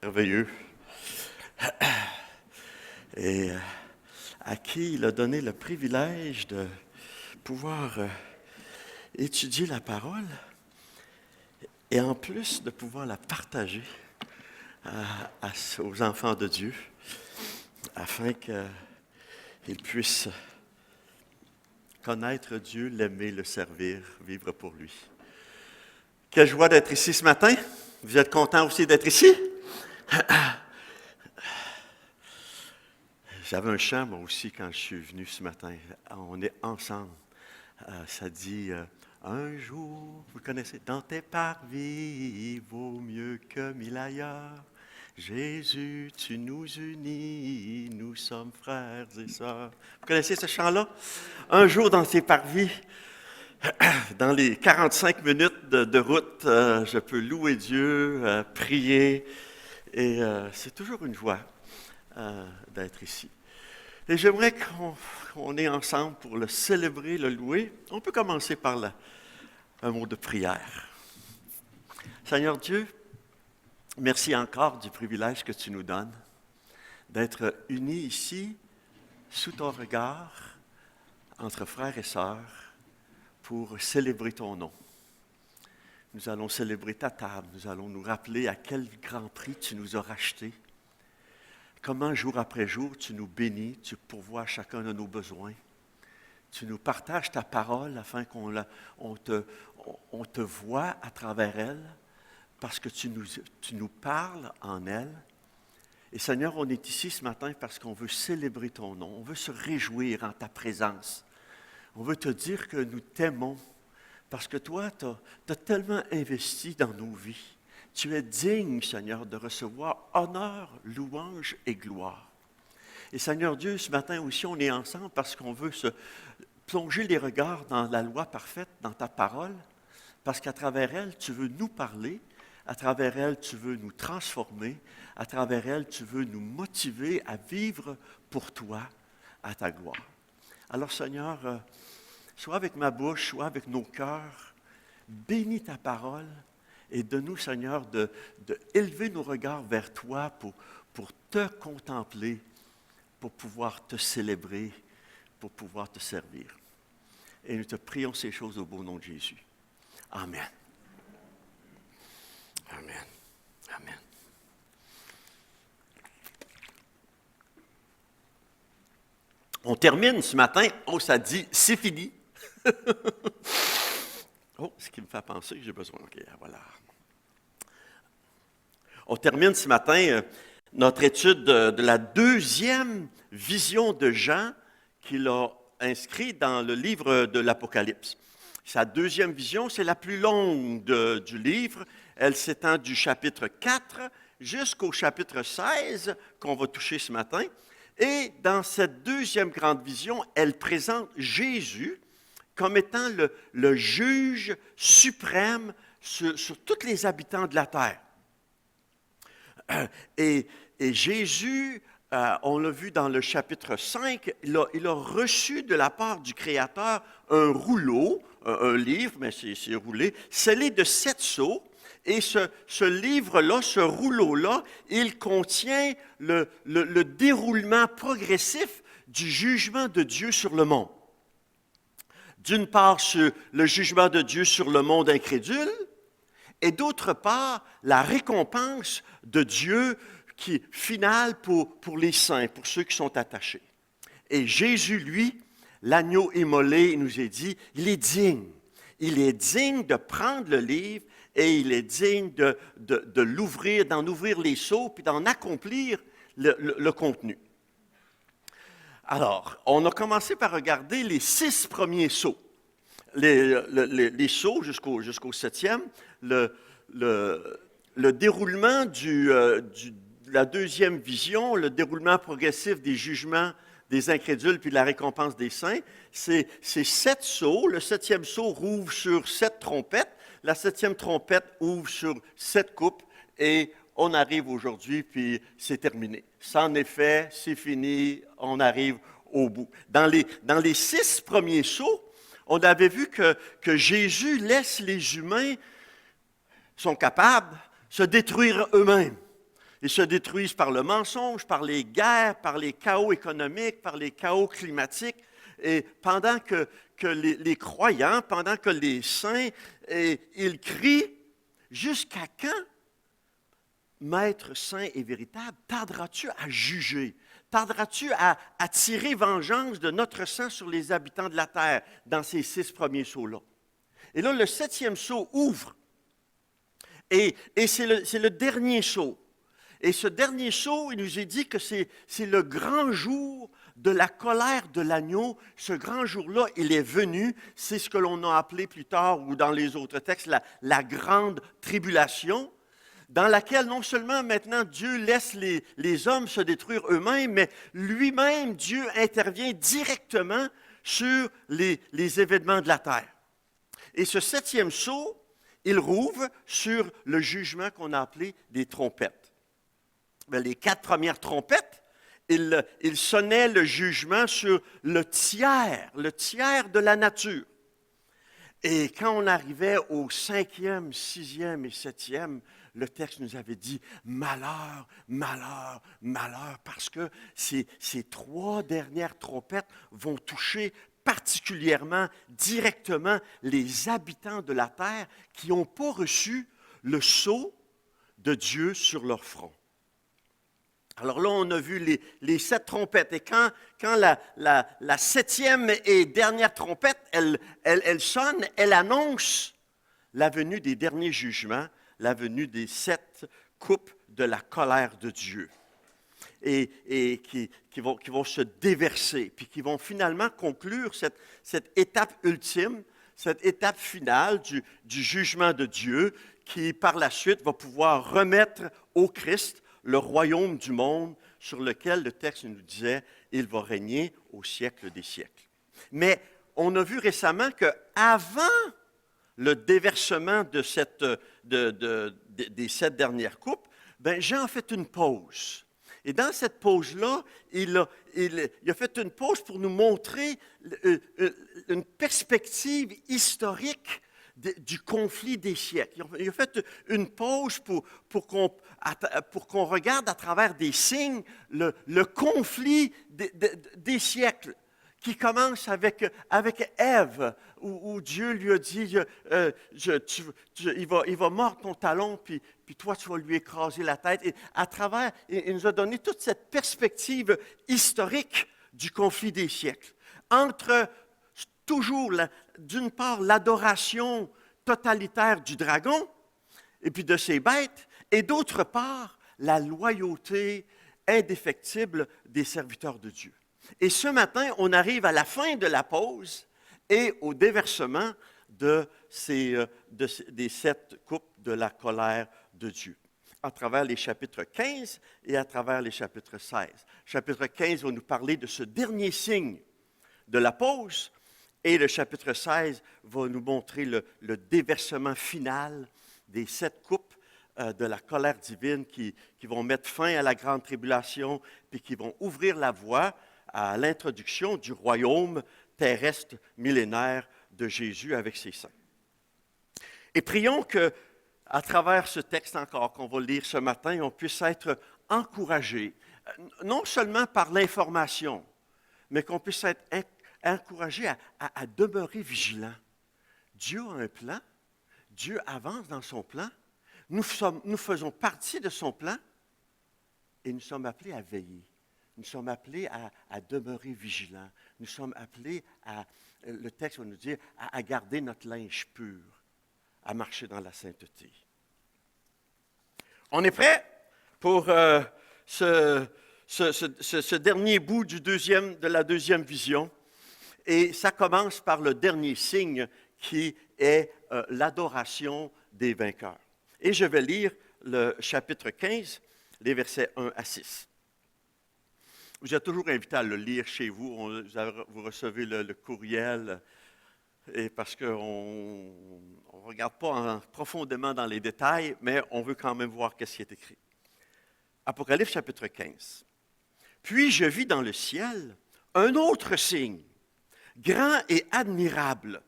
Merveilleux. Et à qui il a donné le privilège de pouvoir étudier la parole et en plus de pouvoir la partager aux enfants de Dieu afin qu'ils puissent connaître Dieu, l'aimer, le servir, vivre pour lui. Quelle joie d'être ici ce matin. Vous êtes content aussi d'être ici? J'avais un chant, moi aussi, quand je suis venu ce matin. On est ensemble. Ça dit, un jour, vous connaissez, dans tes parvis, vaut mieux que mille ailleurs. Jésus, tu nous unis, nous sommes frères et sœurs. Vous connaissez ce chant-là? Un jour dans tes parvis, dans les 45 minutes de route, je peux louer Dieu, prier, et c'est toujours une joie d'être ici. Et j'aimerais qu'on est ensemble pour le célébrer, le louer. On peut commencer par un mot de prière. Seigneur Dieu, merci encore du privilège que tu nous donnes d'être unis ici, sous ton regard, entre frères et sœurs, pour célébrer ton nom. Nous allons célébrer ta table, nous allons nous rappeler à quel grand prix tu nous as rachetés. Comment jour après jour tu nous bénis, tu pourvois à chacun de nos besoins. Tu nous partages ta parole afin qu'on te voie à travers elle, parce que tu nous parles en elle. Et Seigneur, on est ici ce matin parce qu'on veut célébrer ton nom, on veut se réjouir en ta présence. On veut te dire que nous t'aimons, parce que toi, tu as tellement investi dans nos vies. Tu es digne, Seigneur, de recevoir honneur, louange et gloire. Et Seigneur Dieu, ce matin aussi, on est ensemble parce qu'on veut se plonger les regards dans la loi parfaite, dans ta parole, parce qu'à travers elle, tu veux nous parler, à travers elle, tu veux nous transformer, à travers elle, tu veux nous motiver à vivre pour toi, à ta gloire. Alors Seigneur, sois avec ma bouche, sois avec nos cœurs, bénis ta parole, et donne-nous, Seigneur, de élever nos regards vers toi pour te contempler, pour pouvoir te célébrer, pour pouvoir te servir. Et nous te prions ces choses au beau nom de Jésus. Amen. Amen. Amen. On termine ce matin. Oh, ça dit, c'est fini. Oh, ce qui me fait penser que j'ai besoin. OK, voilà. On termine ce matin notre étude de la deuxième vision de Jean qu'il a inscrite dans le livre de l'Apocalypse. Sa deuxième vision, c'est la plus longue du livre. Elle s'étend du chapitre 4 jusqu'au chapitre 16 qu'on va toucher ce matin. Et dans cette deuxième grande vision, elle présente Jésus comme étant le juge suprême sur tous les habitants de la terre. Et Jésus, on l'a vu dans le chapitre 5, il a reçu de la part du Créateur un rouleau, un livre, mais c'est roulé, scellé de 7 sceaux. Et ce livre-là, ce rouleau-là, il contient le déroulement progressif du jugement de Dieu sur le monde. D'une part, sur le jugement de Dieu sur le monde incrédule, et d'autre part, la récompense de Dieu qui est finale pour les saints, pour ceux qui sont attachés. Et Jésus, lui, l'agneau immolé, il nous est dit, il est digne. Il est digne de prendre le livre et il est digne de l'ouvrir, d'en ouvrir les sceaux, puis d'en accomplir le contenu. Alors, on a commencé par regarder les 6 premiers sceaux. Les sceaux jusqu'au 7e, le déroulement de la deuxième vision, le déroulement progressif des jugements des incrédules puis de la récompense des saints, c'est 7 sceaux. Le 7e sceau rouvre sur 7 trompettes. La 7e trompette ouvre sur 7 coupes et on arrive aujourd'hui, puis c'est terminé. C'en est fait, c'est fini, on arrive au bout. Dans les 6 premiers sceaux, on avait vu que Jésus laisse les humains, sont capables, se détruire eux-mêmes. Ils se détruisent par le mensonge, par les guerres, par les chaos économiques, par les chaos climatiques. Et pendant que les croyants, pendant que les saints, ils crient, jusqu'à quand, Maître saint et véritable, tarderas-tu à juger? Tarderas-tu à tirer vengeance de notre sang sur les habitants de la terre dans ces 6 premiers sceaux-là? Et là, le 7e sceau ouvre. Et c'est le dernier sceau. Et ce dernier sceau, il nous est dit que c'est le grand jour de la colère de l'agneau. Ce grand jour-là, il est venu. C'est ce que l'on a appelé plus tard, ou dans les autres textes, la grande tribulation, dans laquelle non seulement maintenant Dieu laisse les hommes se détruire eux-mêmes, mais lui-même, Dieu intervient directement sur les événements de la terre. Et ce 7e sceau, il rouvre sur le jugement qu'on a appelé des trompettes. Bien, les 4 premières trompettes, il sonnait le jugement sur le tiers de la nature. Et quand on arrivait au 5e, 6e et 7e, le texte nous avait dit « malheur, malheur, malheur », parce que ces 3 dernières trompettes vont toucher particulièrement, directement, les habitants de la terre qui n'ont pas reçu le sceau de Dieu sur leur front. Alors là, on a vu les 7 trompettes. Et quand la 7e et dernière trompette, elle sonne, elle annonce la venue des derniers jugements, la venue des 7 coupes de la colère de Dieu. Et qui vont se déverser, puis qui vont finalement conclure cette étape ultime, cette étape finale du jugement de Dieu, qui par la suite va pouvoir remettre au Christ le royaume du monde sur lequel le texte nous disait « il va régner au siècle des siècles ». Mais on a vu récemment qu'avant le déversement de des 7 dernières coupes, ben Jean a fait une pause. Et dans cette pause-là, il a fait une pause pour nous montrer une perspective historique du conflit des siècles. Il a fait une pause pour qu'on regarde à travers des signes le conflit des siècles, qui commence avec Ève, où Dieu lui a dit il va mordre ton talon, puis toi, tu vas lui écraser la tête. Et à travers, il nous a donné toute cette perspective historique du conflit des siècles. Entre toujours, d'une part, l'adoration totalitaire du dragon, et puis de ses bêtes, et d'autre part, la loyauté indéfectible des serviteurs de Dieu. Et ce matin, on arrive à la fin de la pause et au déversement des 7 coupes de la colère de Dieu, à travers les chapitres 15 et à travers les chapitres 16. Chapitre 15 va nous parler de ce dernier signe de la pause, et le chapitre 16 va nous montrer le déversement final des 7 coupes de la colère divine qui vont mettre fin à la grande tribulation, puis qui vont ouvrir la voie à l'introduction du royaume terrestre millénaire de Jésus avec ses saints. Et prions que, à travers ce texte encore qu'on va lire ce matin, on puisse être encouragé, non seulement par l'information, mais qu'on puisse être encouragé à demeurer vigilant. Dieu a un plan, Dieu avance dans son plan, nous faisons partie de son plan et nous sommes appelés à veiller. Nous sommes appelés à demeurer vigilants. Nous sommes appelés le texte va nous dire, à garder notre linge pur, à marcher dans la sainteté. On est prêt pour ce dernier bout de la deuxième vision. Et ça commence par le dernier signe qui est l'adoration des vainqueurs. Et je vais lire le chapitre 15, les versets 1 à 6. Vous êtes toujours invité à le lire chez vous. Vous recevez le courriel, et parce qu'on ne regarde pas profondément dans les détails, mais on veut quand même voir ce qui est écrit. Apocalypse chapitre 15. « Puis je vis dans le ciel un autre signe, grand et admirable,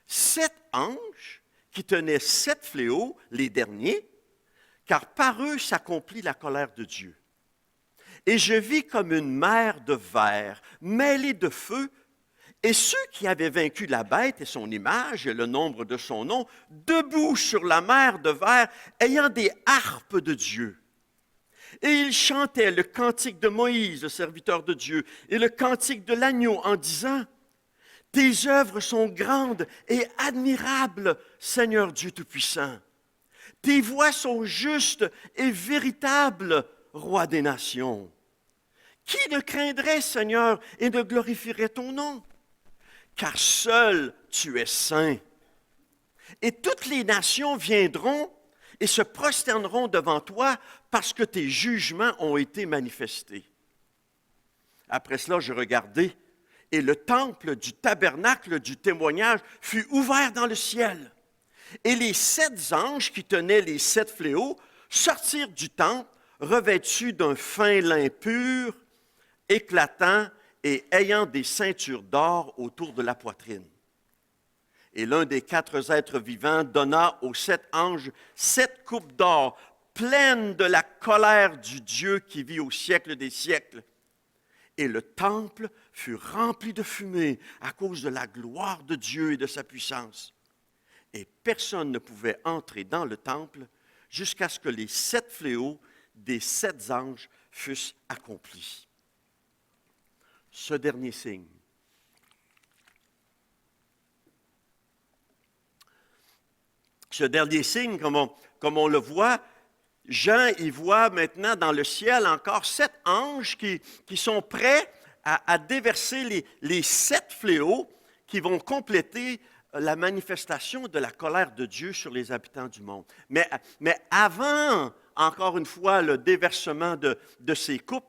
7 anges qui tenaient 7 fléaux, les derniers, car par eux s'accomplit la colère de Dieu. Et je vis comme une mer de verre mêlée de feu, et ceux qui avaient vaincu la bête et son image et le nombre de son nom, debout sur la mer de verre, ayant des harpes de Dieu. Et ils chantaient le cantique de Moïse, le serviteur de Dieu, et le cantique de l'agneau en disant, « Tes œuvres sont grandes et admirables, Seigneur Dieu Tout-Puissant. Tes voies sont justes et véritables, Roi des nations. Qui ne craindrait, Seigneur, et ne glorifierait ton nom? Car seul tu es saint. Et toutes les nations viendront et se prosterneront devant toi parce que tes jugements ont été manifestés. » Après cela, je regardai, et le temple du tabernacle du témoignage fut ouvert dans le ciel. Et les 7 anges qui tenaient les 7 fléaux sortirent du temple, revêtus d'un fin lin pur, éclatant et ayant des ceintures d'or autour de la poitrine. Et l'un des 4 êtres vivants donna aux 7 anges 7 coupes d'or, pleines de la colère du Dieu qui vit au siècle des siècles. Et le temple fut rempli de fumée à cause de la gloire de Dieu et de sa puissance. Et personne ne pouvait entrer dans le temple jusqu'à ce que les 7 fléaux des 7 anges fussent accomplis. Ce dernier signe. Ce dernier signe, comme on le voit, Jean y voit maintenant dans le ciel encore 7 anges qui sont prêts à déverser les 7 fléaux qui vont compléter la manifestation de la colère de Dieu sur les habitants du monde. Mais avant, encore une fois, le déversement de ces coupes,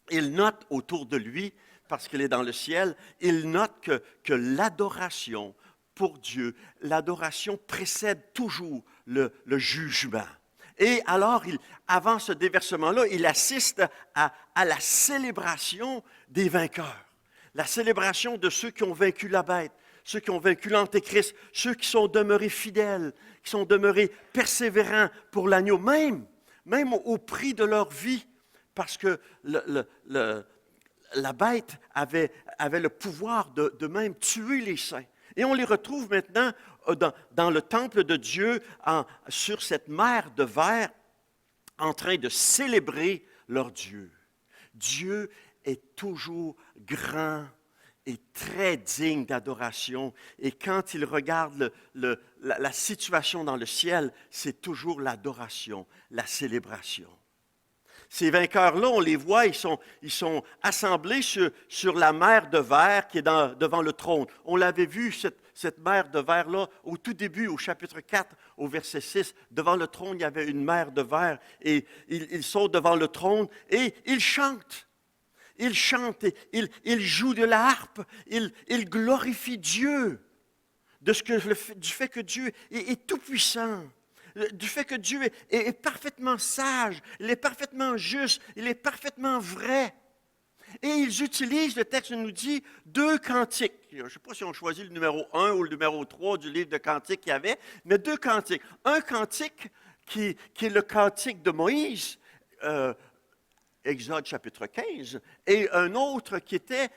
il note autour de lui, parce qu'il est dans le ciel, il note que l'adoration pour Dieu, l'adoration précède toujours le jugement. Et alors, avant ce déversement-là, il assiste à la célébration des vainqueurs, la célébration de ceux qui ont vaincu la bête, ceux qui ont vaincu l'Antéchrist, ceux qui sont demeurés fidèles, qui sont demeurés persévérants pour l'agneau, même au prix de leur vie, parce que la bête avait le pouvoir de même tuer les saints. Et on les retrouve maintenant dans le temple de Dieu, sur cette mer de verre, en train de célébrer leur Dieu. Dieu est toujours grand et très digne d'adoration. Et quand il regarde la situation dans le ciel, c'est toujours l'adoration, la célébration. Ces vainqueurs-là, on les voit, ils sont assemblés sur la mer de verre qui est devant le trône. On l'avait vu, cette mer de verre-là, au tout début, au chapitre 4, au verset 6. Devant le trône, il y avait une mer de verre. Et ils sont devant le trône et ils chantent. Ils chantent, ils jouent de la harpe, ils glorifient Dieu du fait que Dieu est tout-puissant. Du fait que Dieu est parfaitement sage, il est parfaitement juste, il est parfaitement vrai. Et ils utilisent, le texte nous dit, 2 cantiques. Je ne sais pas si on choisit le numéro 1 ou le numéro 3 du livre de cantiques qu'il y avait, mais 2 cantiques. Un cantique qui est le cantique de Moïse, Exode chapitre 15, et un autre qui était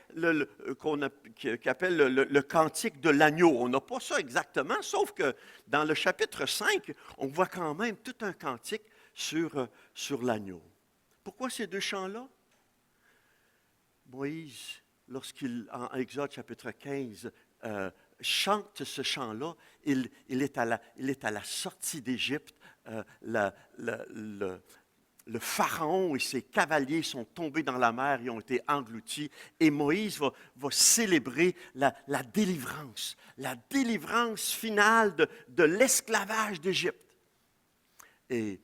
qu'on appelle le cantique de l'agneau. On n'a pas ça exactement, sauf que dans le chapitre 5, on voit quand même tout un cantique sur l'agneau. Pourquoi ces 2 chants-là? Moïse, en Exode chapitre 15, chante ce chant-là, il est à la sortie d'Égypte, le pharaon et ses cavaliers sont tombés dans la mer et ont été engloutis. Et Moïse va célébrer la délivrance finale de l'esclavage d'Égypte. Et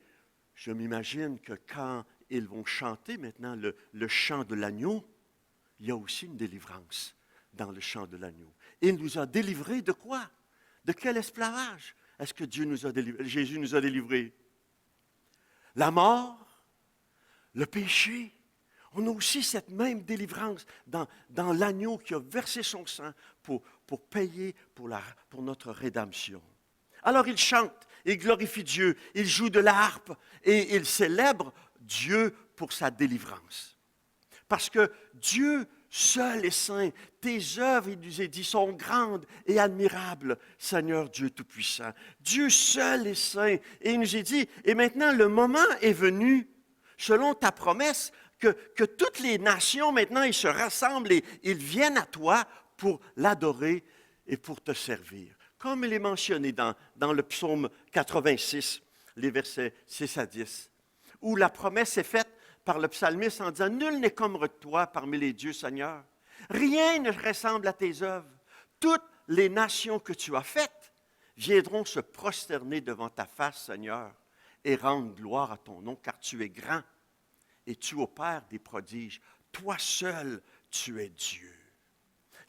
je m'imagine que quand ils vont chanter maintenant le chant de l'agneau, il y a aussi une délivrance dans le chant de l'agneau. Il nous a délivrés de quoi? De quel esclavage est-ce que Jésus nous a délivrés? La mort, le péché. On a aussi cette même délivrance dans l'agneau qui a versé son sang pour payer pour notre rédemption. Alors ils chantent il glorifie Dieu, il joue de la harpe et il célèbre Dieu pour sa délivrance. Parce que Dieu seul est saint. Tes œuvres, il nous est dit, sont grandes et admirables, Seigneur Dieu Tout-Puissant. Dieu seul est saint. Et il nous est dit, et maintenant le moment est venu, selon ta promesse, que toutes les nations, maintenant, ils se rassemblent et ils viennent à toi pour l'adorer et pour te servir. Comme il est mentionné dans le psaume 86, les versets 6 à 10, où la promesse est faite par le psalmiste en disant « Nul n'est comme toi parmi les dieux, Seigneur. Rien ne ressemble à tes œuvres. Toutes les nations que tu as faites viendront se prosterner devant ta face, Seigneur, et rendre gloire à ton nom, car tu es grand et tu opères des prodiges. Toi seul, tu es Dieu. »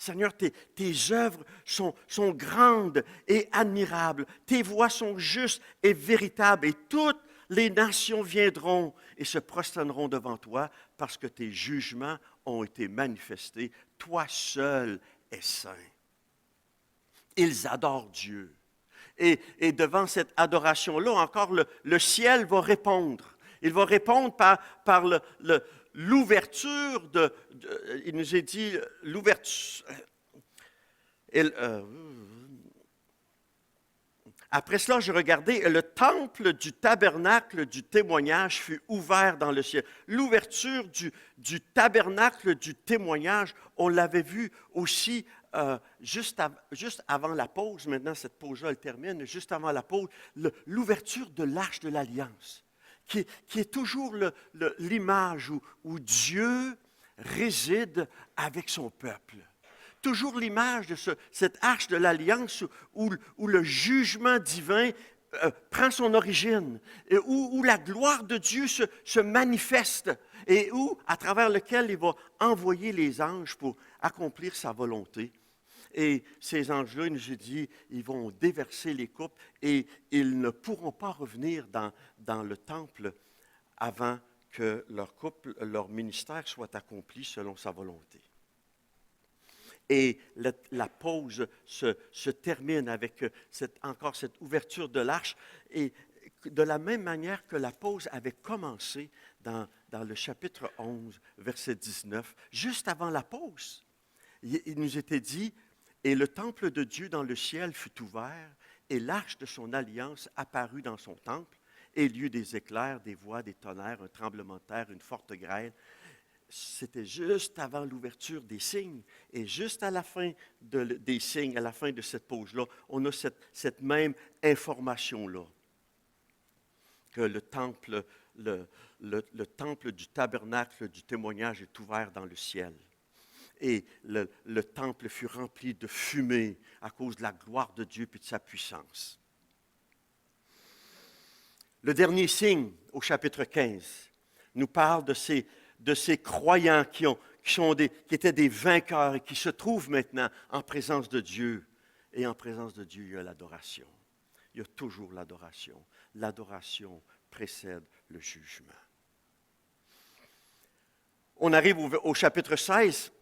Seigneur, tes œuvres sont grandes et admirables. Tes voies sont justes et véritables. Et toutes les nations viendront et se prosterneront devant toi parce que tes jugements ont été manifestés. Toi seul es saint. Ils adorent Dieu. Et devant cette adoration-là, encore le ciel va répondre. Il va répondre par l'ouverture il nous est dit, l'ouverture. Après cela, je regardais, et le temple du tabernacle du témoignage fut ouvert dans le ciel. L'ouverture du tabernacle du témoignage, on l'avait vu aussi juste avant la pause. Maintenant, cette pause-là, elle termine. Juste avant la pause, l'ouverture de l'Arche de l'Alliance, qui est toujours l'image où Dieu réside avec son peuple. Toujours l'image de cette arche de l'Alliance où le jugement divin prend son origine, et où la gloire de Dieu se manifeste, et à travers lequel il va envoyer les anges pour accomplir sa volonté. Et ces anges-là, il nous a dit, ils vont déverser les coupes et ils ne pourront pas revenir dans le temple avant que leur ministère soit accompli selon sa volonté. Et la pause se termine avec encore cette ouverture de l'arche. Et de la même manière que la pause avait commencé dans le chapitre 11, verset 19, juste avant la pause, il nous était dit, « Et le temple de Dieu dans le ciel fut ouvert, et l'arche de son alliance apparut dans son temple, et il y eut des éclairs, des voix, des tonnerres, un tremblement de terre, une forte grêle. » C'était juste avant l'ouverture des signes. Et juste à la fin des signes, à la fin de cette pause-là, on a cette même information-là. Que le temple du tabernacle du témoignage est ouvert dans le ciel. Et le temple fut rempli de fumée à cause de la gloire de Dieu et de sa puissance. Le dernier signe, au chapitre 15, nous parle de ces croyants qui étaient des vainqueurs et qui se trouvent maintenant en présence de Dieu. Et en présence de Dieu, il y a l'adoration. Il y a toujours l'adoration. L'adoration précède le jugement. On arrive au chapitre 16,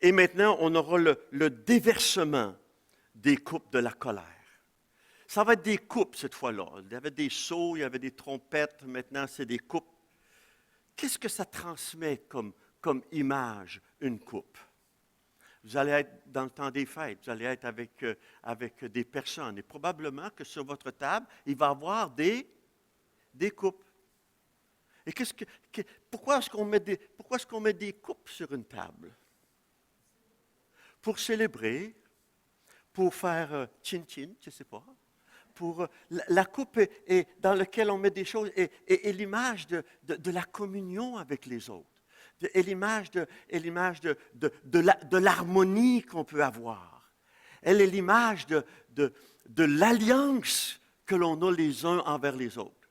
et maintenant on aura le déversement des coupes de la colère. Ça va être des coupes cette fois-là. Il y avait des seaux, il y avait des trompettes, maintenant c'est des coupes. Qu'est-ce que ça transmet comme image, une coupe? Vous allez être dans le temps des fêtes, vous allez être avec des personnes. Et probablement que sur votre table, il va y avoir des coupes. Et pourquoi est-ce qu'on met des coupes sur une table? Pour célébrer, pour faire chin-chin, je ne sais pas. La coupe est dans laquelle on met des choses et l'image de la communion avec les autres. Et l'image de l'harmonie qu'on peut avoir. Elle est l'image de l'alliance que l'on a les uns envers les autres.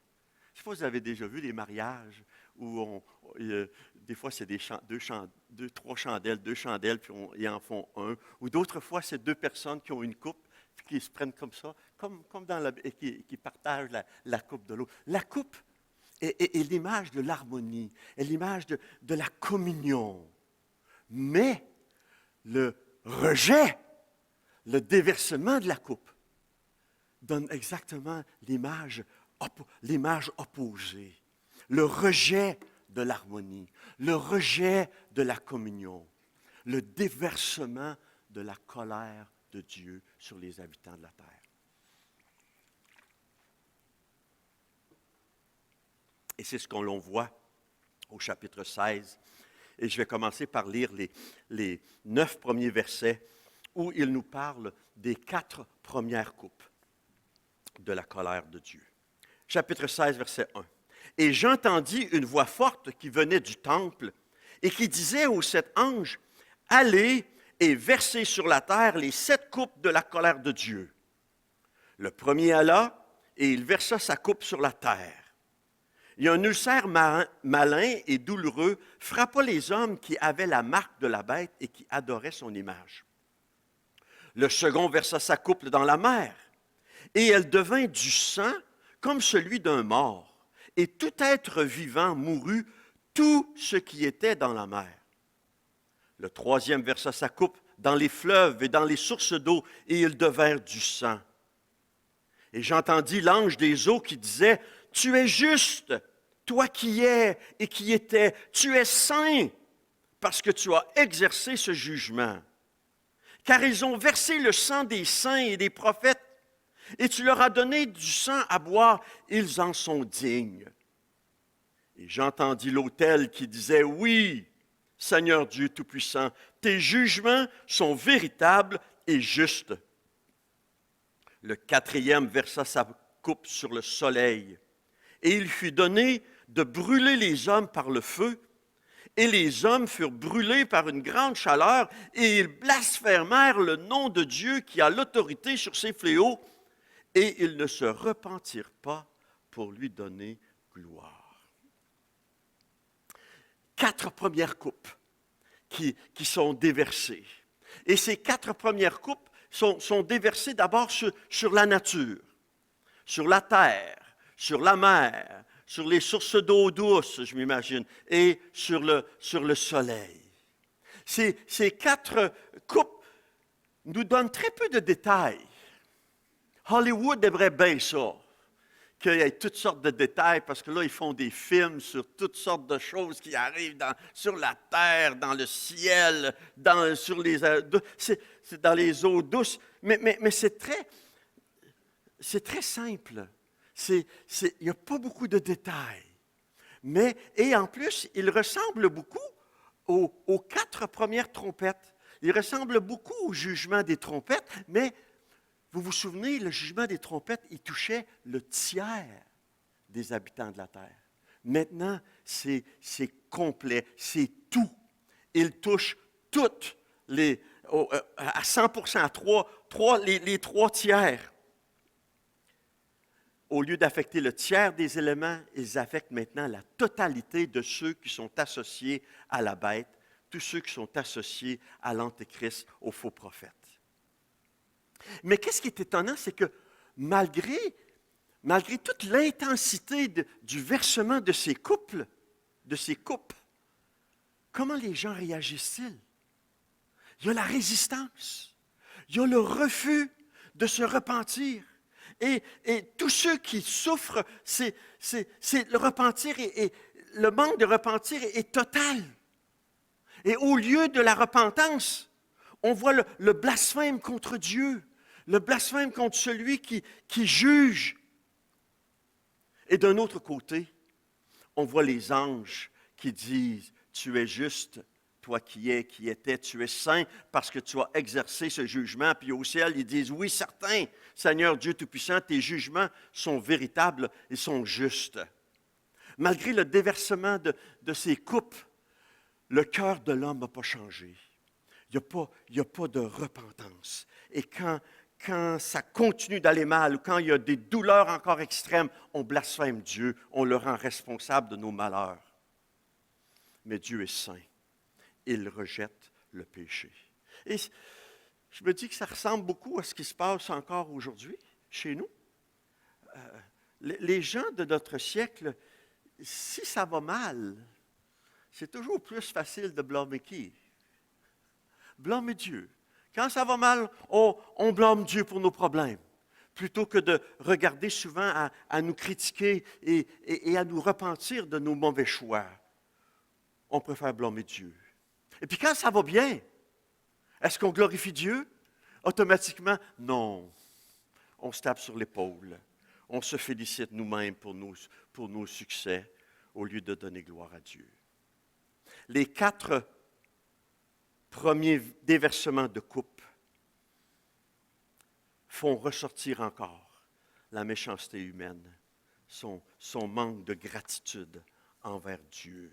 Je ne sais pas si vous avez déjà vu des mariages où des fois c'est trois chandelles, deux chandelles, puis ils en font un. Ou d'autres fois, c'est deux personnes qui ont une coupe, puis qui se prennent comme ça, comme dans et qui partagent la coupe de l'eau. La coupe est l'image de l'harmonie, est l'image de la communion. Mais le rejet, le déversement de la coupe donne exactement l'image opposée. Le rejet de l'harmonie, le rejet de la communion, le déversement de la colère de Dieu sur les habitants de la terre. Et c'est ce qu'on l'on voit au chapitre 16. Et je vais commencer par lire les 9 premiers versets où il nous parle des 4 premières coupes de la colère de Dieu. Chapitre 16, verset 1. « Et j'entendis une voix forte qui venait du temple et qui disait aux 7 anges, « Allez et versez sur la terre les 7 coupes de la colère de Dieu. » Le premier alla et il versa sa coupe sur la terre. Et un ulcère malin et douloureux frappa les hommes qui avaient la marque de la bête et qui adoraient son image. Le second versa sa coupe dans la mer, et elle devint du sang comme celui d'un mort, et tout être vivant mourut, tout ce qui était dans la mer. Le troisième versa sa coupe dans les fleuves et dans les sources d'eau, et ils devinrent du sang. Et j'entendis l'ange des eaux qui disait, « Tu es juste, toi qui es et qui étais, tu es saint, parce que tu as exercé ce jugement. Car ils ont versé le sang des saints et des prophètes, et tu leur as donné du sang à boire, ils en sont dignes. » Et j'entendis l'autel qui disait, « Oui, Seigneur Dieu Tout-Puissant, tes jugements sont véritables et justes. » Le quatrième versa sa coupe sur le soleil, et il fut donné de brûler les hommes par le feu, et les hommes furent brûlés par une grande chaleur, et ils blasphémèrent le nom de Dieu qui a l'autorité sur ces fléaux, et ils ne se repentirent pas pour lui donner gloire. 4 premières coupes qui sont déversées. Et ces 4 premières coupes sont déversées d'abord sur la nature, sur la terre, sur la mer, sur les sources d'eau douce, je m'imagine, et sur le soleil. Ces 4 coupes nous donnent très peu de détails. Hollywood aimerait bien ça, qu'il y ait toutes sortes de détails, parce que là, ils font des films sur toutes sortes de choses qui arrivent sur la terre, dans le ciel, dans les eaux douces. Mais c'est très simple. Il n'y a pas beaucoup de détails. Et en plus, il ressemble beaucoup aux 4 premières trompettes. Il ressemble beaucoup au jugement des trompettes, mais vous vous souvenez, le jugement des trompettes, il touchait le tiers des habitants de la terre. Maintenant, c'est complet, c'est tout. Il touche toutes à 100%, les 3 tiers. Au lieu d'affecter le tiers des éléments, ils affectent maintenant la totalité de ceux qui sont associés à la bête, tous ceux qui sont associés à l'Antéchrist, aux faux prophètes. Mais qu'est-ce qui est étonnant, c'est que malgré toute l'intensité du versement de ces coupes, comment les gens réagissent-ils? Il y a la résistance, il y a le refus de se repentir. Et tous ceux qui souffrent, c'est le repentir et le manque de repentir est total. Et au lieu de la repentance, on voit le blasphème contre Dieu, le blasphème contre celui qui juge. Et d'un autre côté, on voit les anges qui disent, « Tu es juste, toi qui es, qui étais, tu es saint parce que tu as exercé ce jugement. » Puis au ciel, ils disent, « Oui, certain, Seigneur Dieu Tout-Puissant, tes jugements sont véritables et sont justes. » Malgré le déversement de ces coupes, le cœur de l'homme n'a pas changé. Il n'y a pas de repentance. Et quand ça continue d'aller mal, ou quand il y a des douleurs encore extrêmes, on blasphème Dieu, on le rend responsable de nos malheurs. Mais Dieu est saint. Il rejette le péché. Et je me dis que ça ressemble beaucoup à ce qui se passe encore aujourd'hui, chez nous. Les gens de notre siècle, si ça va mal, c'est toujours plus facile de blâmer qui? Blâmer Dieu. Quand ça va mal, on blâme Dieu pour nos problèmes. plutôt que de regarder souvent à nous critiquer et à nous repentir de nos mauvais choix, on préfère blâmer Dieu. Et puis quand ça va bien, est-ce qu'on glorifie Dieu? Automatiquement, non. On se tape sur l'épaule. On se félicite nous-mêmes pour nos succès au lieu de donner gloire à Dieu. Les 4 premiers déversements de coupe font ressortir encore la méchanceté humaine, son manque de gratitude envers Dieu,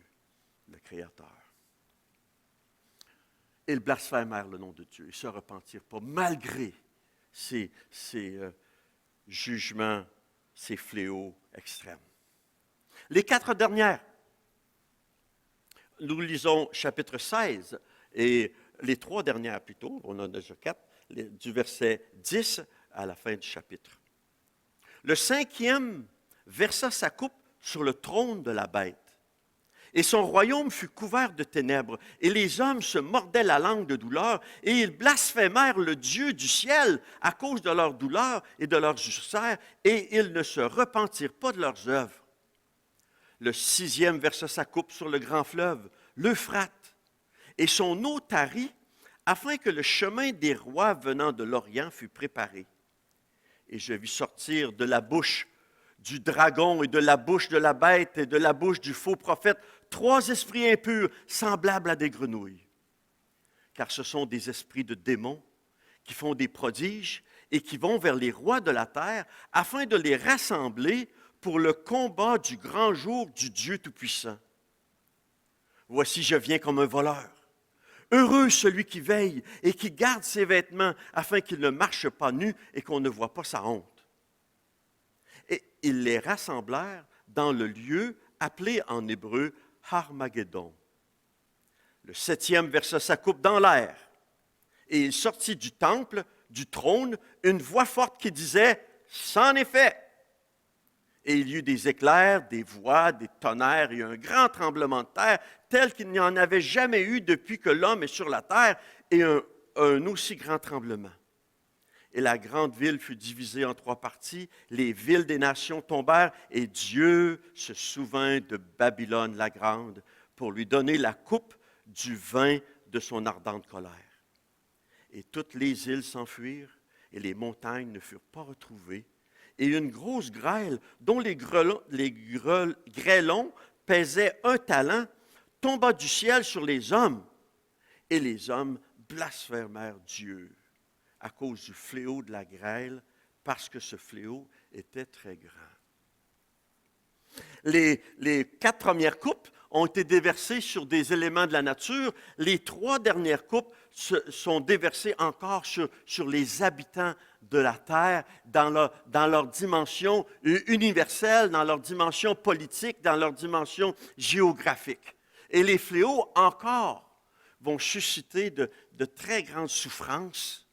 le Créateur. Ils blasphémèrent le nom de Dieu, ils ne se repentirent pas, malgré ces jugements, ces fléaux extrêmes. Les 4 dernières, nous lisons chapitre 16, et les 3 dernières plutôt, on en a déjà 4, du verset 10 à la fin du chapitre. Le 5e versa sa coupe sur le trône de la bête. Et son royaume fut couvert de ténèbres, et les hommes se mordaient la langue de douleur, et ils blasphémèrent le Dieu du ciel à cause de leur douleur et de leurs ulcères, et ils ne se repentirent pas de leurs œuvres. Le 6e versa sa coupe sur le grand fleuve, l'Euphrate, et son eau tarit, afin que le chemin des rois venant de l'Orient fût préparé. Et je vis sortir de la bouche du dragon et de la bouche de la bête et de la bouche du faux prophète 3 esprits impurs semblables à des grenouilles. Car ce sont des esprits de démons qui font des prodiges et qui vont vers les rois de la terre afin de les rassembler pour le combat du grand jour du Dieu Tout-Puissant. Voici, je viens comme un voleur. Heureux celui qui veille et qui garde ses vêtements afin qu'il ne marche pas nu et qu'on ne voit pas sa honte. Et ils les rassemblèrent dans le lieu appelé en hébreu Armageddon. Le 7e versa sa coupe dans l'air, et il sortit du temple, du trône, une voix forte qui disait « C'en est fait !» Et il y eut des éclairs, des voix, des tonnerres et un grand tremblement de terre, tel qu'il n'y en avait jamais eu depuis que l'homme est sur la terre, et un aussi grand tremblement. Et la grande ville fut divisée en 3 parties, les villes des nations tombèrent, et Dieu se souvint de Babylone la grande pour lui donner la coupe du vin de son ardente colère. Et toutes les îles s'enfuirent, et les montagnes ne furent pas retrouvées, et une grosse grêle, dont les grêlons pesaient 1 talent, tomba du ciel sur les hommes, et les hommes blasphémèrent Dieu à cause du fléau de la grêle, parce que ce fléau était très grand. Les 4 premières coupes ont été déversées sur des éléments de la nature. Les 3 dernières coupes sont déversées encore sur les habitants de la terre, dans leur dimension universelle, dans leur dimension politique, dans leur dimension géographique. Et les fléaux encore vont susciter de très grandes souffrances,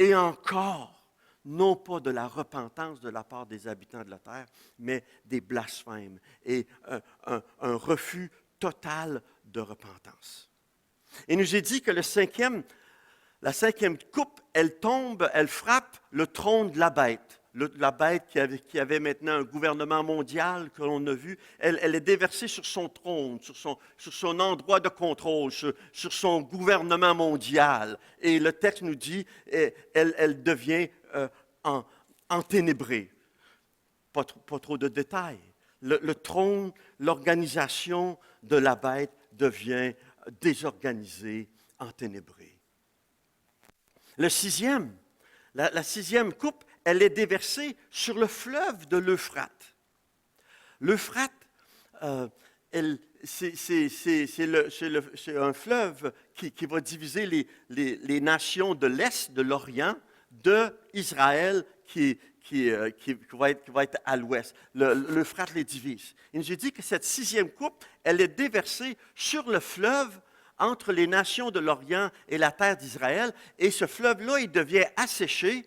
et encore, non pas de la repentance de la part des habitants de la terre, mais des blasphèmes et un refus total de repentance. Il nous est dit que la 5e coupe, elle tombe, elle frappe le trône de la bête. La bête qui avait maintenant un gouvernement mondial que l'on a vu, elle est déversée sur son trône, sur son endroit de contrôle, sur son gouvernement mondial. Et le texte nous dit, elle devient enténébrée. Pas trop de détails. Le trône, l'organisation de la bête devient désorganisée, enténébrée. La 6e coupe, elle est déversée sur le fleuve de l'Euphrate. L'Euphrate, c'est un fleuve qui va diviser les nations de l'Est, de l'Orient, d'Israël qui va être à l'Ouest. L'Euphrate les divise. Il nous est dit que cette 6e coupe, elle est déversée sur le fleuve entre les nations de l'Orient et la terre d'Israël, et ce fleuve-là, il devient asséché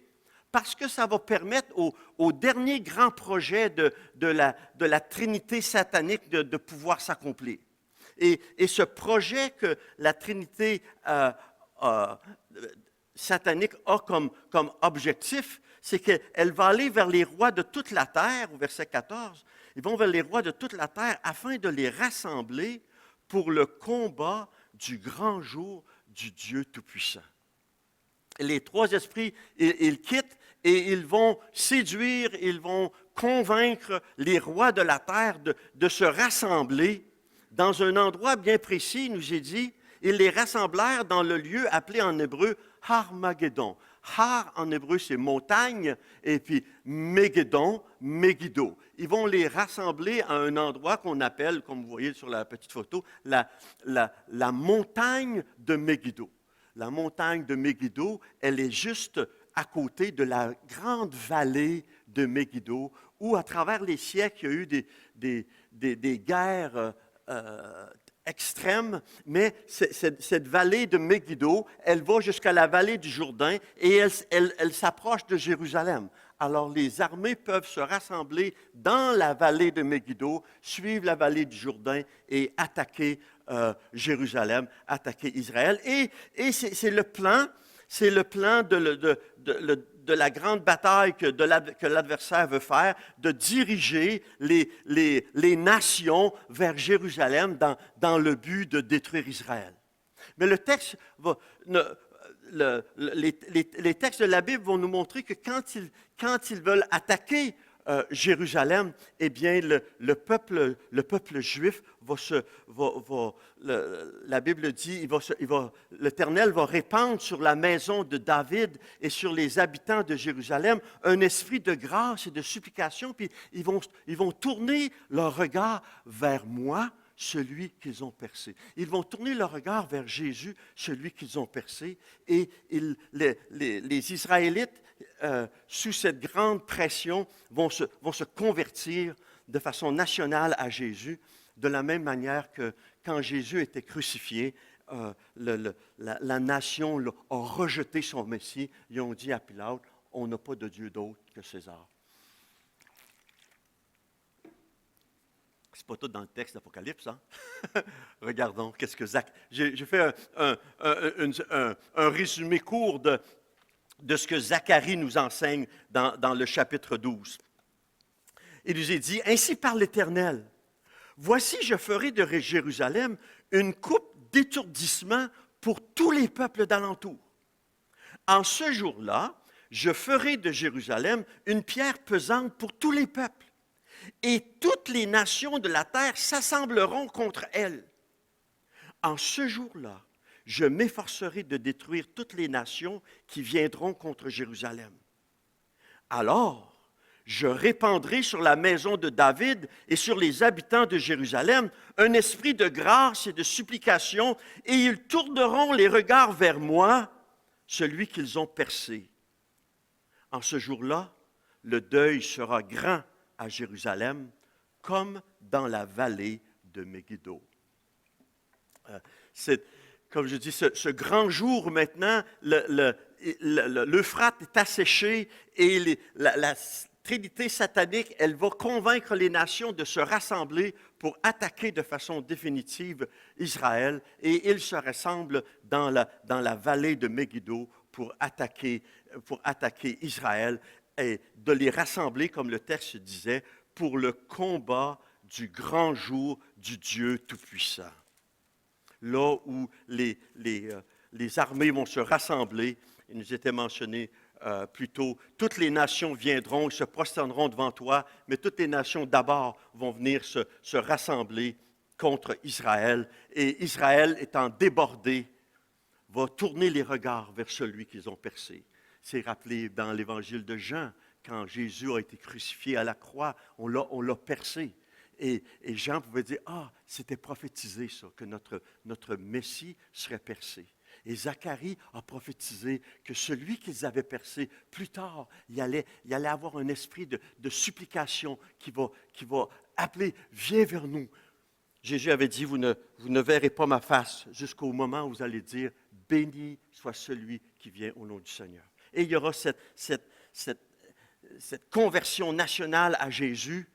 parce que ça va permettre au dernier grand projet de la Trinité satanique de pouvoir s'accomplir. Et ce projet que la Trinité satanique a comme objectif, c'est qu'elle va aller vers les rois de toute la terre, au verset 14. Ils vont vers les rois de toute la terre afin de les rassembler pour le combat du grand jour du Dieu Tout-Puissant. Les trois esprits, ils quittent et ils vont séduire, ils vont convaincre les rois de la terre de se rassembler dans un endroit bien précis, il nous est dit. Ils les rassemblèrent dans le lieu appelé en hébreu Har-Magédon. Har en hébreu, c'est montagne, et puis Mégédon, Megiddo. Ils vont les rassembler à un endroit qu'on appelle, comme vous voyez sur la petite photo, la montagne de Megiddo. La montagne de Megiddo, elle est juste à côté de la grande vallée de Megiddo, où à travers les siècles, il y a eu des guerres extrême, mais cette vallée de Megiddo, elle va jusqu'à la vallée du Jourdain et elle s'approche de Jérusalem. Alors les armées peuvent se rassembler dans la vallée de Megiddo, suivre la vallée du Jourdain et attaquer Jérusalem, attaquer Israël. Et c'est le plan de la grande bataille que l'adversaire veut faire, de diriger les nations vers Jérusalem dans le but de détruire Israël. Mais le texte les textes de la Bible vont nous montrer que quand ils veulent attaquer Jérusalem, eh bien, le peuple juif la Bible dit, l'Éternel va répandre sur la maison de David et sur les habitants de Jérusalem un esprit de grâce et de supplication, puis ils vont tourner leur regard vers moi, celui qu'ils ont percé. Ils vont tourner leur regard vers Jésus, celui qu'ils ont percé, et les Israélites, sous cette grande pression, vont se convertir de façon nationale à Jésus, de la même manière que quand Jésus était crucifié, la nation a rejeté son Messie. Ils ont dit à Pilate, on n'a pas de Dieu d'autre que César. C'est pas tout dans le texte d'Apocalypse, hein? Regardons, qu'est-ce que j'ai fait un résumé court de ce que Zacharie nous enseigne dans le chapitre 12. Il nous est dit, « Ainsi parle l'Éternel, voici je ferai de Jérusalem une coupe d'étourdissement pour tous les peuples d'alentour. En ce jour-là, je ferai de Jérusalem une pierre pesante pour tous les peuples. Et toutes les nations de la terre s'assembleront contre elle. En ce jour-là, je m'efforcerai de détruire toutes les nations qui viendront contre Jérusalem. Alors, je répandrai sur la maison de David et sur les habitants de Jérusalem un esprit de grâce et de supplication, et ils tourneront les regards vers moi, celui qu'ils ont percé. En ce jour-là, le deuil sera grand à Jérusalem, comme dans la vallée de Megiddo. » Comme je dis, ce grand jour maintenant, l'Euphrate est asséché et la Trinité satanique, elle va convaincre les nations de se rassembler pour attaquer de façon définitive Israël. Et ils se rassemblent dans la vallée de Megiddo pour attaquer Israël et de les rassembler, comme le texte disait, pour le combat du grand jour du Dieu Tout-Puissant. Là où les armées vont se rassembler, il nous était mentionné plus tôt, toutes les nations viendront et se prosterneront devant toi, mais toutes les nations d'abord vont venir se rassembler contre Israël. Et Israël, étant débordé, va tourner les regards vers celui qu'ils ont percé. C'est rappelé dans l'évangile de Jean, quand Jésus a été crucifié à la croix, on l'a percé. Et Jean pouvait dire, c'était prophétisé ça, que notre Messie serait percé. Et Zacharie a prophétisé que celui qu'ils avaient percé, plus tard, il allait avoir un esprit de supplication qui va appeler, viens vers nous. Jésus avait dit, vous ne verrez pas ma face jusqu'au moment où vous allez dire, béni soit celui qui vient au nom du Seigneur. Et il y aura cette conversion nationale à Jésus,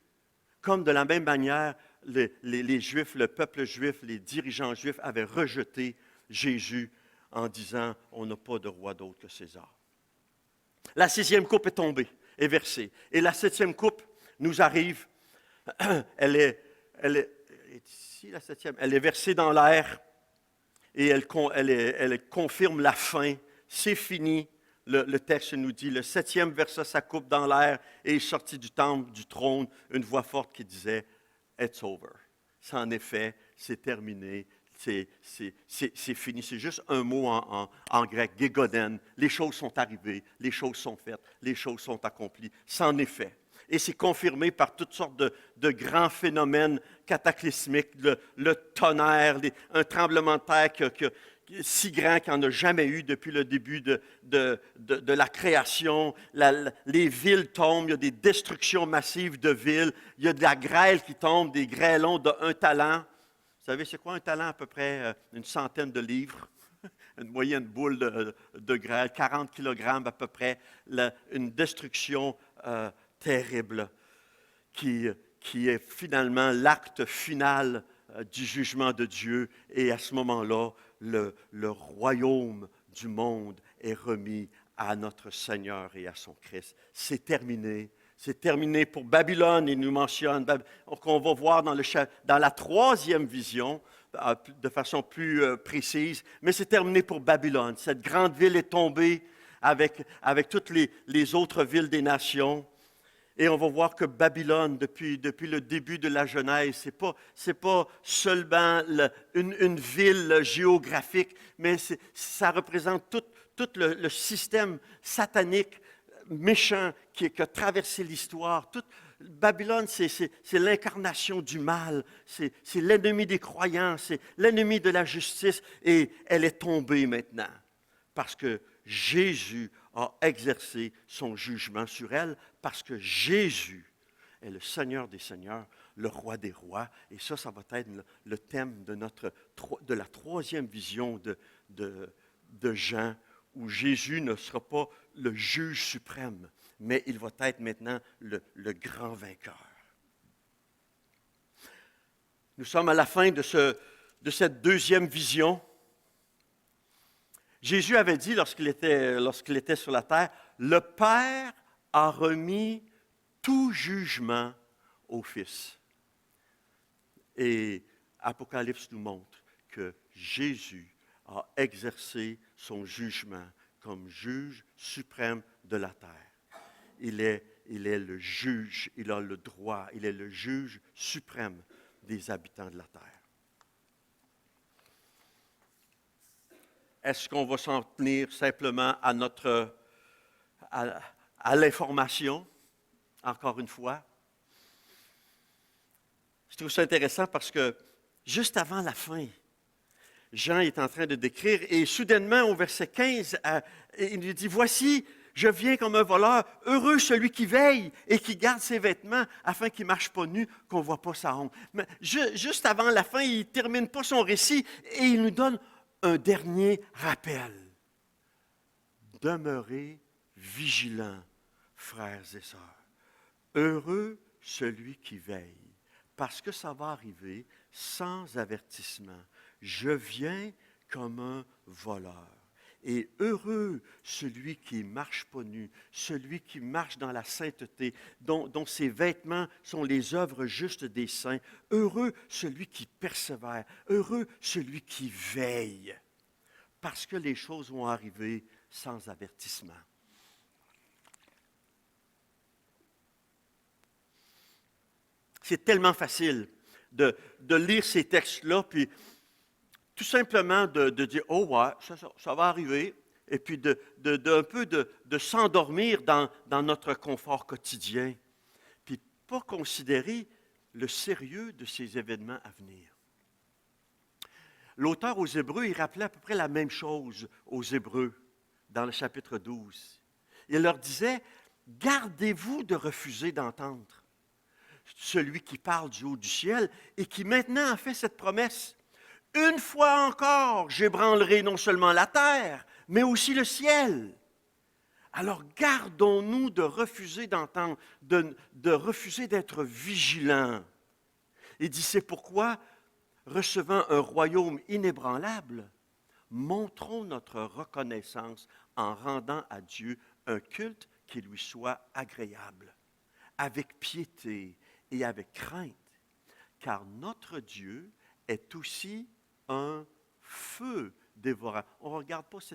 comme de la même manière, les Juifs, le peuple juif, les dirigeants juifs avaient rejeté Jésus en disant, on n'a pas de roi d'autre que César. La 6e coupe est tombée, est versée. Et la 7e coupe nous arrive. Elle est ici, la 7e. Elle est versée dans l'air et elle confirme la fin. C'est fini. Le texte nous dit, le 7e versa sa coupe dans l'air et est sorti du temple, du trône, une voix forte qui disait, « It's over ». C'est en effet, c'est terminé, c'est fini. C'est juste un mot en grec, gégoden. Les choses sont arrivées, les choses sont faites, les choses sont accomplies. C'est en effet. Et c'est confirmé par toutes sortes de grands phénomènes cataclysmiques, le tonnerre, un tremblement de terre si grand qu'il n'y en a jamais eu depuis le début de la création. Les villes tombent, il y a des destructions massives de villes, il y a de la grêle qui tombe, des grêlons de 1 talent. Vous savez, c'est quoi 1 talent? À peu près une centaine de livres. Une moyenne boule de grêle, 40 kilogrammes à peu près. Une destruction terrible qui est finalement l'acte final du jugement de Dieu. Et à ce moment-là, le royaume du monde est remis à notre Seigneur et à son Christ. C'est terminé. C'est terminé pour Babylone. Il nous mentionne, qu'on va voir dans la 3e vision, de façon plus précise. Mais c'est terminé pour Babylone. Cette grande ville est tombée avec toutes les autres villes des nations. Et on va voir que Babylone, depuis le début de la Genèse, c'est pas seulement une ville géographique, mais ça représente tout le système satanique méchant qui a traversé l'histoire. Babylone, c'est l'incarnation du mal, c'est l'ennemi des croyants, c'est l'ennemi de la justice, et elle est tombée maintenant, parce que Jésus a exercé son jugement sur elle, parce que Jésus est le Seigneur des Seigneurs, le Roi des Rois. Et ça va être le thème de la 3e vision de Jean, où Jésus ne sera pas le juge suprême, mais il va être maintenant le grand vainqueur. Nous sommes à la fin de cette 2e vision. Jésus avait dit, lorsqu'il était sur la terre, « Le Père a remis tout jugement au Fils. » Et Apocalypse nous montre que Jésus a exercé son jugement comme juge suprême de la terre. Il est le juge, il a le droit, il est le juge suprême des habitants de la terre. Est-ce qu'on va s'en tenir simplement à l'information, encore une fois? Je trouve ça intéressant parce que juste avant la fin, Jean est en train de décrire et soudainement au verset 15, il lui dit « Voici, je viens comme un voleur, heureux celui qui veille et qui garde ses vêtements afin qu'il ne marche pas nu, qu'on ne voit pas sa honte. » Mais juste avant la fin, il ne termine pas son récit et il nous donne un dernier rappel. Demeurez vigilants, frères et sœurs. Heureux celui qui veille, parce que ça va arriver sans avertissement. Je viens comme un voleur. Et heureux celui qui ne marche pas nu, celui qui marche dans la sainteté, dont ses vêtements sont les œuvres justes des saints. Heureux celui qui persévère, heureux celui qui veille, parce que les choses vont arriver sans avertissement. C'est tellement facile de lire ces textes-là, puis tout simplement de dire « Oh ouais, ça va arriver », et puis un peu de s'endormir dans notre confort quotidien, puis pas considérer le sérieux de ces événements à venir. L'auteur aux Hébreux, il rappelait à peu près la même chose aux Hébreux dans le chapitre 12. Il leur disait « Gardez-vous de refuser d'entendre celui qui parle du haut du ciel et qui maintenant a fait cette promesse. Une fois encore, j'ébranlerai non seulement la terre, mais aussi le ciel. Alors gardons-nous de refuser d'entendre, de refuser d'être vigilants. » Il dit, c'est pourquoi, recevant un royaume inébranlable, montrons notre reconnaissance en rendant à Dieu un culte qui lui soit agréable, avec piété et avec crainte, car notre Dieu est aussi un feu dévorant. On ne regarde pas ce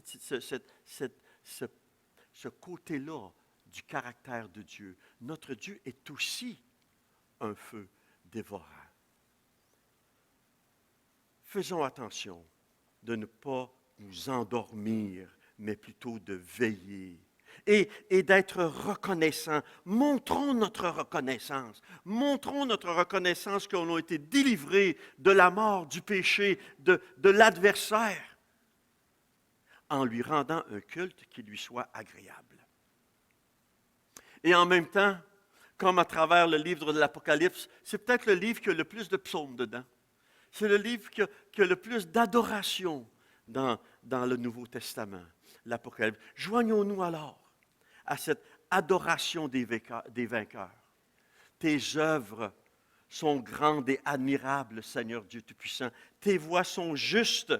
côté-là du caractère de Dieu. Notre Dieu est aussi un feu dévorant. Faisons attention de ne pas nous endormir, mais plutôt de veiller et d'être reconnaissants. Montrons notre reconnaissance. Montrons notre reconnaissance qu'on a été délivrés de la mort, du péché, de l'adversaire, en lui rendant un culte qui lui soit agréable. Et en même temps, comme à travers le livre de l'Apocalypse, c'est peut-être le livre qui a le plus de psaumes dedans. C'est le livre qui a le plus d'adoration dans le Nouveau Testament, l'Apocalypse. Joignons-nous alors à cette adoration des vainqueurs. Tes œuvres sont grandes et admirables, Seigneur Dieu Tout-Puissant. Tes voies sont justes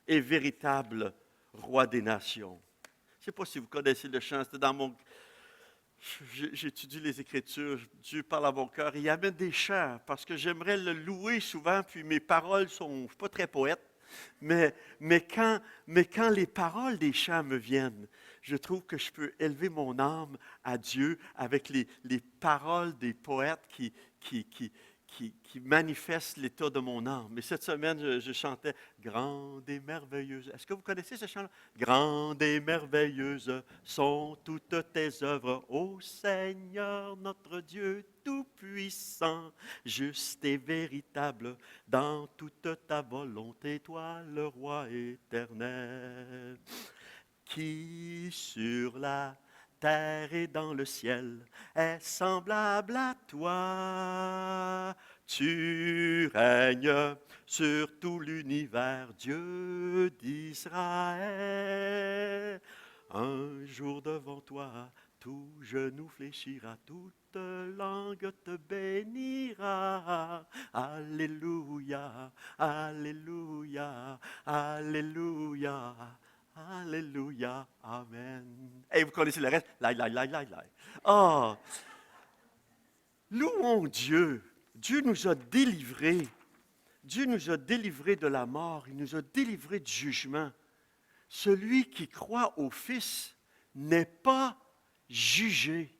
et véritables, Roi des nations. Je ne sais pas si vous connaissez le chant, c'était dans mon... J'étudie les Écritures, Dieu parle à mon cœur, et il amène des chants, parce que j'aimerais le louer souvent, puis mes paroles sont, je ne suis pas très poète, mais quand les paroles des chants me viennent, je trouve que je peux élever mon âme à Dieu avec les paroles des poètes qui manifestent l'état de mon âme. Mais cette semaine, je chantais « Grande et merveilleuse ». Est-ce que vous connaissez ce chant-là? « Grande et merveilleuse sont toutes tes œuvres, ô Seigneur notre Dieu Tout-Puissant, juste et véritable dans toute ta volonté, toi le Roi éternel, qui sur la terre et dans le ciel est semblable à toi. Tu règnes sur tout l'univers, Dieu d'Israël. Un jour devant toi, tout genou fléchira, toute langue te bénira. Alléluia, alléluia, alléluia. Alléluia, Amen. Et vous connaissez le reste? Lai. Oh, louons Dieu. Dieu nous a délivrés. Dieu nous a délivrés de la mort. Il nous a délivrés du jugement. Celui qui croit au Fils n'est pas jugé.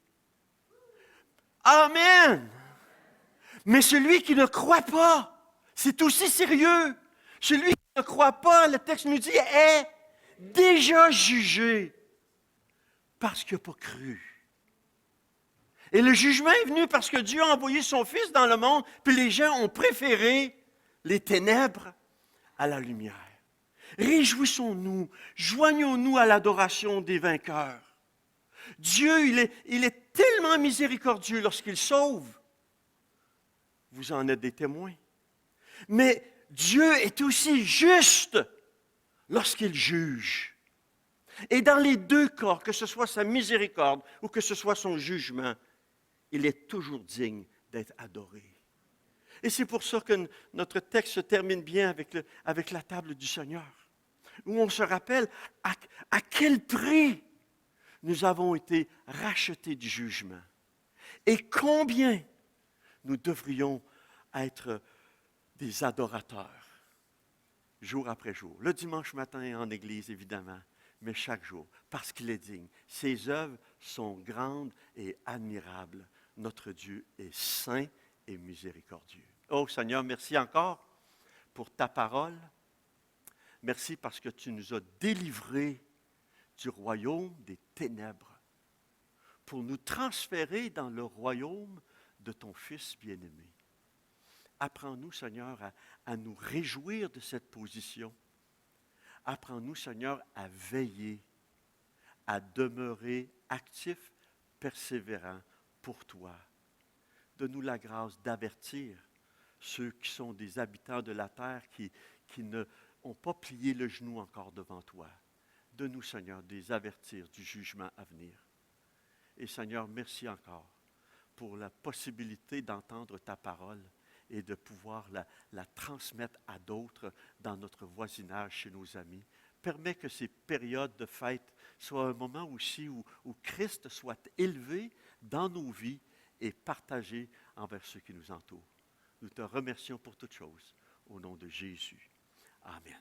Amen. Mais celui qui ne croit pas, c'est aussi sérieux. Celui qui ne croit pas, le texte nous dit, est déjà jugé parce qu'il n'a pas cru. Et le jugement est venu parce que Dieu a envoyé son Fils dans le monde, puis les gens ont préféré les ténèbres à la lumière. Réjouissons-nous, joignons-nous à l'adoration des vainqueurs. Dieu, il est tellement miséricordieux lorsqu'il sauve. Vous en êtes des témoins. Mais Dieu est aussi juste lorsqu'il juge. Et dans les deux cas, que ce soit sa miséricorde ou que ce soit son jugement, il est toujours digne d'être adoré. Et c'est pour ça que notre texte se termine bien avec la table du Seigneur, où on se rappelle à quel prix nous avons été rachetés du jugement et combien nous devrions être des adorateurs. Jour après jour. Le dimanche matin en église, évidemment, mais chaque jour, parce qu'il est digne. Ses œuvres sont grandes et admirables. Notre Dieu est saint et miséricordieux. Oh Seigneur, merci encore pour ta parole. Merci parce que tu nous as délivrés du royaume des ténèbres pour nous transférer dans le royaume de ton Fils bien-aimé. Apprends-nous, Seigneur, à nous réjouir de cette position. Apprends-nous, Seigneur, à veiller, à demeurer actifs, persévérants pour toi. Donne-nous la grâce d'avertir ceux qui sont des habitants de la terre qui n'ont pas plié le genou encore devant toi. Donne-nous, Seigneur, de les avertir du jugement à venir. Et Seigneur, merci encore pour la possibilité d'entendre ta parole et de pouvoir la transmettre à d'autres dans notre voisinage, chez nos amis, permets que ces périodes de fête soient un moment aussi où Christ soit élevé dans nos vies et partagé envers ceux qui nous entourent. Nous te remercions pour toutes choses. Au nom de Jésus. Amen.